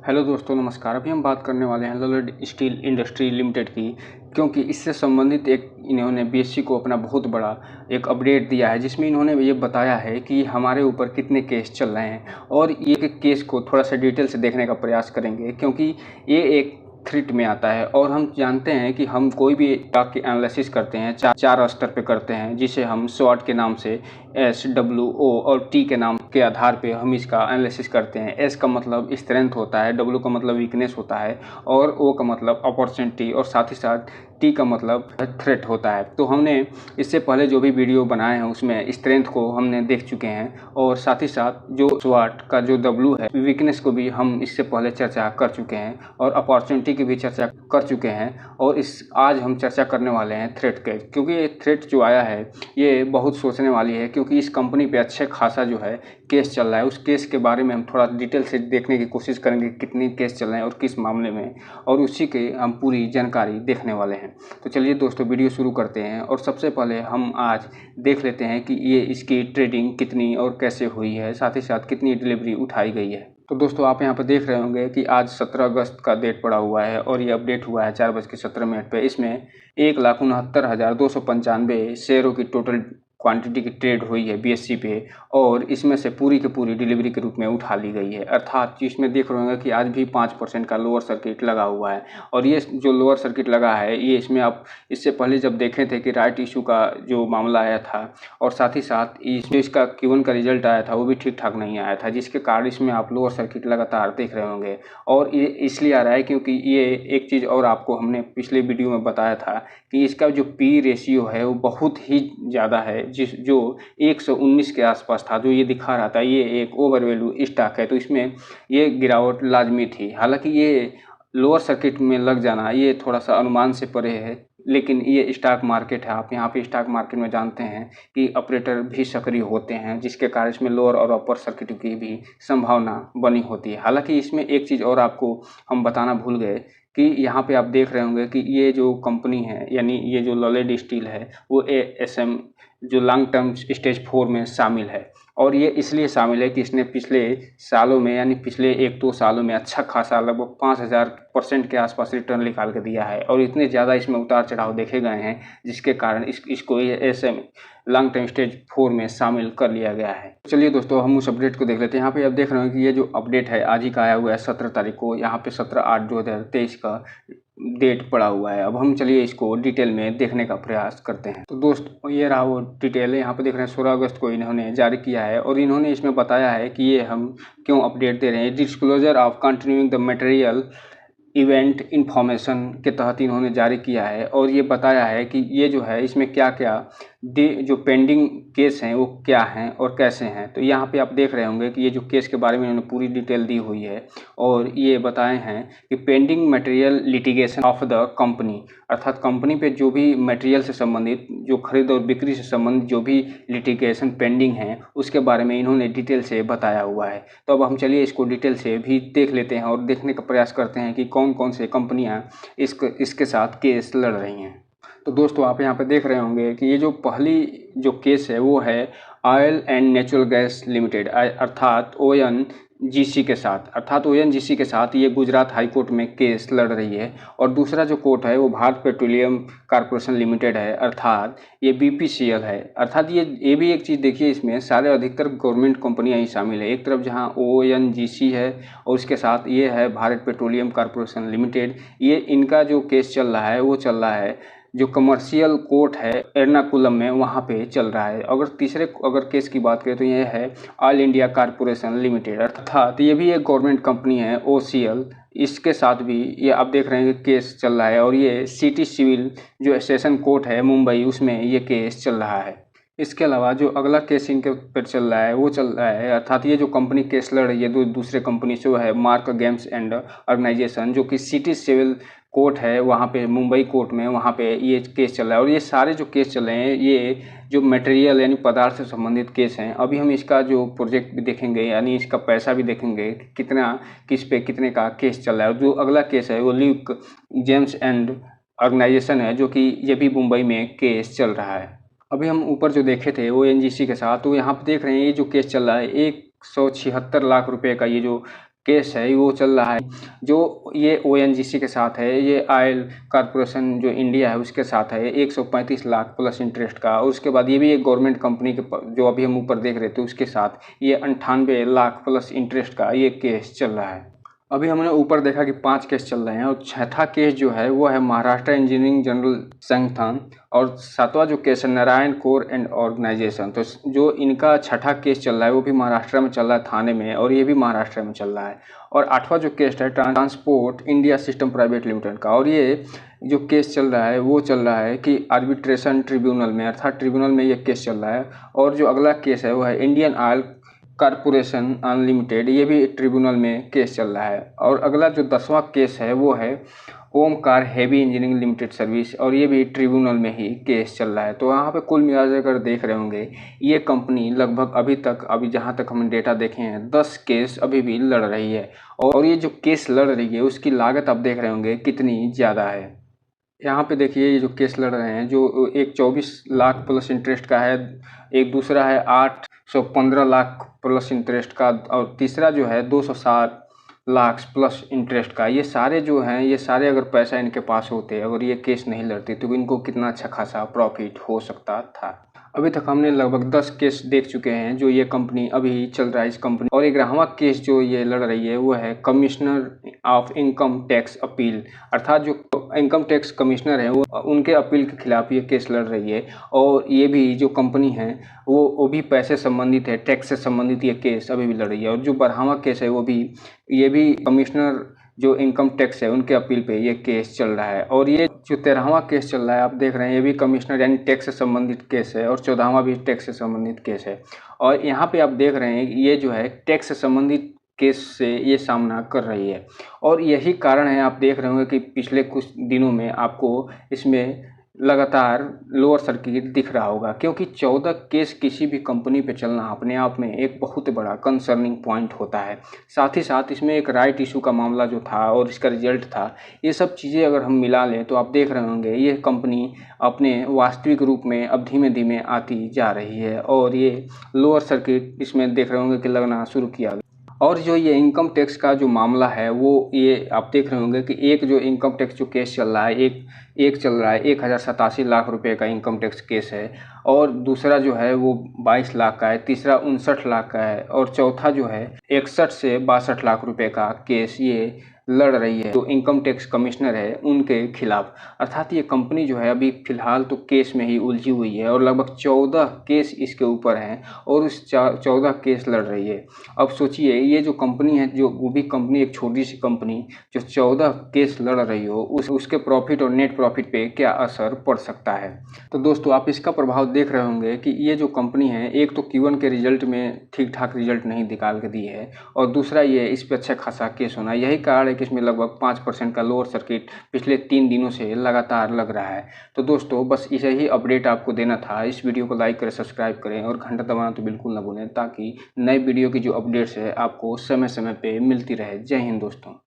Hello दोस्तों, नमस्कार। अभी हम बात करने वाले हैं लॉयड स्टील इंडस्ट्री लिमिटेड की, क्योंकि इससे संबंधित एक इन्होंने बीएससी को अपना बहुत बड़ा एक अपडेट दिया है, जिसमें इन्होंने ये बताया है कि हमारे ऊपर कितने केस चल रहे हैं। और ये केस को थोड़ा सा डिटेल से देखने का प्रयास करेंगे, क्योंकि ये एक थ्रेट में आता है। और हम जानते हैं कि हम कोई भी स्टॉक की एनालिसिस करते हैं चार स्तर पे करते हैं, जिसे हम SWOT के नाम से SWO और T के नाम के आधार पे हम इसका एनालिसिस करते हैं। S का मतलब स्ट्रेंथ होता है, W का मतलब वीकनेस होता है और O का मतलब अपॉर्चुनिटी और साथ ही साथ T का मतलब थ्रेट होता है। तो हमने इससे पहले जो भी वीडियो बनाए हैं उसमें स्ट्रेंथ को हमने देख चुके हैं और साथ ही साथ जो SWOT का जो W है, वीकनेस को भी हम इससे पहले चर्चा कर चुके हैं और अपॉर्चुनिटी की भी चर्चा कर चुके हैं। और आज हम चर्चा करने वाले हैं थ्रेट के, क्योंकि ये थ्रेट जो आया है ये बहुत सोचने वाली है, क्योंकि इस कंपनी पे अच्छे खासा जो है केस चल रहा है। उस केस के बारे में हम थोड़ा डिटेल से देखने की कोशिश करेंगे, कितनी केस चल रहे हैं और किस मामले में, और उसी के हम पूरी जानकारी देखने वाले हैं। तो चलिए दोस्तों, वीडियो शुरू करते हैं। और सबसे पहले हम आज देख लेते हैं कि ये इसकी ट्रेडिंग कितनी और कैसे हुई है, साथ ही साथ कितनी डिलीवरी उठाई गई है। तो दोस्तों, आप यहाँ पर देख रहे होंगे कि आज 17 अगस्त का डेट पड़ा हुआ है और ये अपडेट हुआ है 4:17 पे। इसमें 1,69,295 शेयरों की टोटल क्वांटिटी की ट्रेड हुई है बीएससी पे, और इसमें से पूरी की पूरी डिलीवरी के रूप में उठा ली गई है। अर्थात इसमें देख रहे होंगे कि आज भी 5% का लोअर सर्किट लगा हुआ है। और ये जो लोअर सर्किट लगा है, ये इसमें आप इससे पहले जब देखे थे कि राइट इशू का जो मामला आया था और साथ ही साथ इसका Q1 का रिजल्ट आया था, वो भी ठीक ठाक नहीं आया था, जिसके कारण इसमें आप लोअर सर्किट लगातार देख रहे होंगे। और ये इसलिए आ रहा है क्योंकि ये एक चीज़ और आपको हमने पिछले वीडियो में बताया था कि इसका जो पी रेशियो है वो बहुत ही ज़्यादा है, जो 119 के आसपास था, जो ये दिखा रहा था। ये एक ओवर वैल्यू स्टॉक है, तो इसमें ये गिरावट लाजमी थी। हालांकि ये लोअर सर्किट में लग जाना ये थोड़ा सा अनुमान से परे है, लेकिन ये स्टॉक मार्केट है। आप यहाँ पे स्टॉक मार्केट में जानते हैं कि ऑपरेटर भी सक्रिय होते हैं, जिसके कारण इसमें लोअर और अपर सर्किट की भी संभावना बनी होती है। हालांकि इसमें एक चीज़ और आपको हम बताना भूल गए कि यहाँ पे आप देख रहे होंगे कि ये जो कंपनी है, यानी ये जो लॉयड स्टील है, वो ASM जो लॉन्ग टर्म स्टेज 4 में शामिल है। और ये इसलिए शामिल है कि इसने पिछले सालों में, यानी पिछले 1-2 सालों में अच्छा खासा लगभग 5000% के आसपास रिटर्न निकाल के दिया है। और इतने ज़्यादा इसमें उतार चढ़ाव देखे गए हैं, जिसके कारण इसको ASM लॉन्ग टर्म स्टेज 4 में शामिल कर लिया गया है। चलिए दोस्तों, हम उस अपडेट को देख लेते हैं। यहाँ पे आप देख रहे हैं कि ये जो अपडेट है आज ही का आया हुआ है, 17 तारीख को। यहाँ पे 17/8/2023 का डेट पड़ा हुआ है। अब हम चलिए इसको डिटेल में देखने का प्रयास करते हैं। तो दोस्तों, ये रहा वो डिटेल है। यहाँ पे देख रहे हैं 16 अगस्त को इन्होंने जारी किया है और इन्होंने इसमें बताया है कि ये हम क्यों अपडेट दे रहे हैं। Disclosure of continuing the material event information के तहत इन्होंने जारी किया है। और ये बताया है कि ये जो है इसमें क्या क्या जो पेंडिंग केस हैं वो क्या हैं और कैसे हैं। तो यहाँ पे आप देख रहे होंगे कि ये जो केस के बारे में इन्होंने पूरी डिटेल दी हुई है और ये बताए हैं कि pending material litigation of the company, अर्थात कंपनी पे जो भी मटेरियल से संबंधित, जो खरीद और बिक्री से संबंधित जो भी लिटिगेशन पेंडिंग है, उसके बारे में इन्होंने डिटेल से बताया हुआ है। तो अब हम चलिए इसको डिटेल से भी देख लेते हैं और देखने का प्रयास करते हैं कि कौन कौन से कंपनियां इसके साथ केस लड़ रही हैं। तो दोस्तों, आप यहाँ पे देख रहे होंगे कि ये जो पहली जो केस है वो है oil and natural gas limited, अर्थात ONGC के साथ। ONGC के साथ ये गुजरात हाई कोर्ट में केस लड़ रही है। और दूसरा जो कोर्ट है वो भारत पेट्रोलियम कॉर्पोरेशन लिमिटेड है, अर्थात ये BPCL है। अर्थात ये भी एक चीज़ देखिए, इसमें सारे अधिकतर गवर्नमेंट कंपनियां ही शामिल है। एक तरफ जहां ONGC है और उसके साथ ये है भारत पेट्रोलियम कॉर्पोरेशन लिमिटेड। ये इनका जो केस चल रहा है वो चल रहा है जो कमर्शियल कोर्ट है एर्नाकुलम में, वहाँ पे चल रहा है। अगर केस की बात करें तो ये है ऑल इंडिया कॉर्पोरेशन लिमिटेड, अर्थात ये भी एक गवर्नमेंट कंपनी है OCL। इसके साथ भी ये आप देख रहे हैं कि केस चल रहा है। और ये सिटी सिविल जो सेशन कोर्ट है मुंबई, उसमें ये केस चल रहा है। इसके अलावा जो अगला केस इनके ऊपर चल रहा है वो चल रहा है, अर्थात ये जो कंपनी केस लड़ रही है दूसरे कंपनी से, वो है मार्क गेम्स एंड ऑर्गेनाइजेशन, जो कि सिटी सिविल कोर्ट है वहाँ पे, मुंबई कोर्ट में, वहाँ पे ये केस चल रहा है। और ये सारे जो केस चल रहे हैं ये जो मटेरियल यानी पदार्थ से संबंधित केस हैं। अभी हम इसका जो प्रोजेक्ट भी देखेंगे, यानी इसका पैसा भी देखेंगे, कितना किस पे कितने का केस चल रहा है। और जो अगला केस है वो ल्यूक जेम्स एंड ऑर्गेनाइजेशन है, जो कि ये भी मुंबई में केस चल रहा है। अभी हम ऊपर जो देखे थे ONGC के साथ, तो यहाँ पे देख रहे हैं ये जो केस चल रहा है 176 लाख रुपए का, ये जो केस है वो चल रहा है, जो ये ONGC के साथ है, ये ऑयल कॉरपोरेशन जो इंडिया है उसके साथ है, 135 लाख प्लस इंटरेस्ट का। और उसके बाद ये भी एक गवर्नमेंट कंपनी के जो अभी हम ऊपर देख रहे थे उसके साथ ये 98 लाख प्लस इंटरेस्ट का ये केस चल रहा है। अभी हमने ऊपर देखा कि 5 केस चल रहे हैं और छठा केस जो है वो है महाराष्ट्र इंजीनियरिंग जनरल संस्थान, और 7वां जो केस है नारायण कोर एंड ऑर्गेनाइजेशन। तो जो इनका छठा केस चल रहा है वो भी महाराष्ट्र में चल रहा है थाने में, और ये भी महाराष्ट्र में चल रहा है। और 8वां जो केस है transport India system private limited का, और ये जो केस चल रहा है वो चल रहा है कि आर्बिट्रेशन ट्रिब्यूनल में, अर्थात ट्रिब्यूनल में ये केस चल रहा है। और जो अगला केस है वो है इंडियन ऑयल कॉरपोरेशन अनलिमिटेड, ये भी ट्रिब्यूनल में केस चल रहा है। और अगला जो 10वां केस है वो है Omkar heavy engineering limited service, और ये भी ट्रिब्यूनल में ही केस चल रहा है। तो यहाँ पे कुल मिलाकर देख रहे होंगे ये कंपनी लगभग अभी जहाँ तक हमने डेटा देखे हैं 10 केस अभी भी लड़ रही है। और ये जो केस लड़ रही है उसकी लागत आप देख रहे होंगे कितनी ज़्यादा है। यहाँ पे देखिए ये जो केस लड़ रहे हैं, जो एक 24 लाख प्लस इंटरेस्ट का है, एक दूसरा है 815 लाख प्लस इंटरेस्ट का, और तीसरा जो है 260 लाख प्लस इंटरेस्ट का। ये सारे जो हैं ये सारे अगर पैसा इनके पास होते, अगर ये केस नहीं लड़ते तो इनको कितना अच्छा खासा प्रॉफिट हो सकता था। अभी तक हमने लगभग 10 केस देख चुके हैं जो ये कंपनी अभी चल रहा है इस कंपनी। और 11वां केस जो ये लड़ रही है वो है commissioner of income tax appeal, अर्थात जो इनकम टैक्स कमिश्नर है वो उनके अपील के खिलाफ ये केस लड़ रही है। और ये भी जो कंपनी है वो भी पैसे संबंधित है, टैक्स से संबंधित ये केस अभी भी लड़ रही है। और जो 12वां केस है वो भी ये भी कमिश्नर जो इनकम टैक्स है उनके अपील पे ये केस चल रहा है। और ये जो 13वां केस चल रहा है आप देख रहे हैं ये भी कमिश्नर यानी टैक्स से संबंधित केस है, और 14वां भी टैक्स से संबंधित केस है। और यहाँ पे आप देख रहे हैं ये जो है टैक्स से संबंधित केस से ये सामना कर रही है। और यही कारण है, आप देख रहे होंगे कि पिछले कुछ दिनों में आपको इसमें लगातार लोअर सर्किट दिख रहा होगा, क्योंकि 14 केस किसी भी कंपनी पे चलना अपने आप में एक बहुत बड़ा कंसर्निंग पॉइंट होता है। साथ ही साथ इसमें एक राइट इशू का मामला जो था और इसका रिजल्ट था, ये सब चीज़ें अगर हम मिला लें तो आप देख रहे होंगे ये कंपनी अपने वास्तविक रूप में अब धीमे धीमे आती जा रही है। और ये लोअर सर्किट इसमें देख रहे होंगे कि लगना शुरू किया। और जो ये इनकम टैक्स का जो मामला है वो ये आप देख रहे होंगे कि एक जो इनकम टैक्स जो केस चल रहा है एक चल रहा है 1087 लाख रुपए का इनकम टैक्स केस है, और दूसरा जो है वो 22 लाख का है, तीसरा 59 लाख का है, और चौथा जो है 61 से 62 लाख रुपए का केस ये लड़ रही है जो इनकम टैक्स कमिश्नर है उनके खिलाफ। अर्थात ये कंपनी जो है अभी फिलहाल तो केस में ही उलझी हुई है, और लगभग 14 केस इसके ऊपर हैं और उस 14 केस लड़ रही है। अब सोचिए ये जो कंपनी है, जो वो भी कंपनी एक छोटी सी कंपनी जो 14 केस लड़ रही हो, उसके प्रॉफिट और नेट प्रॉफिट पे क्या असर पड़ सकता है। तो दोस्तों आप इसका प्रभाव देख रहे होंगे कि ये जो कंपनी है एक तो Q1 के रिजल्ट में ठीक ठाक रिजल्ट नहीं निकाल के दी है, और दूसरा ये इस पर अच्छा खासा केस होना, यही कारण है कि इसमें लगभग 5% का लोअर सर्किट पिछले 3 दिनों से लगातार लग रहा है। तो दोस्तों बस इसे ही अपडेट आपको देना था। इस वीडियो को लाइक करें, सब्सक्राइब करें और घंटा दबाना तो बिल्कुल ना भूलें, ताकि नए वीडियो की जो अपडेट्स है आपको समय समय पे मिलती रहे। जय हिंद दोस्तों।